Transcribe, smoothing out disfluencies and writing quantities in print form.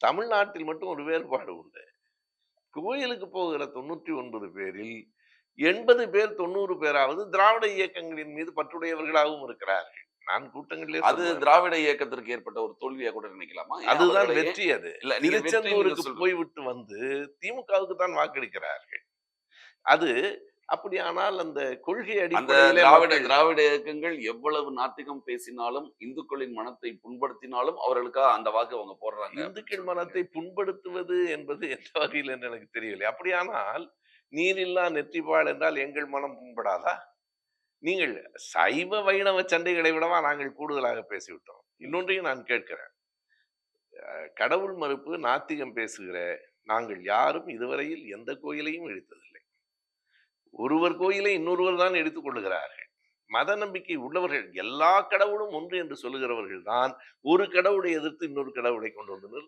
தமிழ்நாட்டில் மட்டும் ஒரு வேறுபாடு உண்டு. கோயிலுக்கு போகிற 99 பேரில் 80 பேர் 90 பேராவது திராவிட இயக்கங்களின் மீது பற்றுடையவர்களாகவும் இருக்கிறார்கள். நான் கூட்டங்களிலே அது சொல்லுவேன். திராவிட இயக்கத்திற்கு ஏற்பட்ட ஒரு தோல்வியா கூட நினைக்கலாமா? ஏன் அதுதான் அவர்களை ஏன் வெற்றி அது. இல்ல நீங்க வெற்றின்னு நீங்க திருச்செந்தூருக்கு போய்விட்டு வந்து திமுகவுக்கு தான் வாக்களிக்கிறார்கள். அது அப்படியானால் அந்த கொள்கை அந்த அடிப்படையிலே திராவிட மக்கள் திராவிட இயக்கங்கள் எவ்வளவு நாத்திகம் பேசினாலும், இந்துக்களின் மனத்தை புண்படுத்தினாலும், அவர்களுக்காக அந்த வாக்கு அவங்க போடுறாங்க அப்படின்னு இந்துக்கள் சொல்றீங்க. மனத்தை புண்படுத்துவது என்பது எந்த வகையில் என்று எனக்கு தெரியவில்லை. அப்படியானால் நீரில்லா நெற்றிப்பால் என்றால் எங்கள் மனம் புண்படாதா? நீங்கள் சைவ வைணவ சண்டைகளை விடவா நாங்கள் கூடுதலாக பேசிவிட்டோம். இன்னொன்றையும் நான் கேட்கிறேன். கடவுள் மறுப்பு, நாத்திகம் பேசுகிற நாங்கள் யாரும் இதுவரையில் எந்த கோயிலையும் இடித்ததில்லை. ஒருவர் கோயிலை இன்னொருவர் தான் இடித்துக் கொள்ளுகிறார்கள். மத நம்பிக்கை உள்ளவர்கள் எல்லா கடவுளும் ஒன்று என்று சொல்லுகிறவர்கள் தான் ஒரு கடவுளை எதிர்த்து இன்னொரு கடவுளை கொண்டு வந்து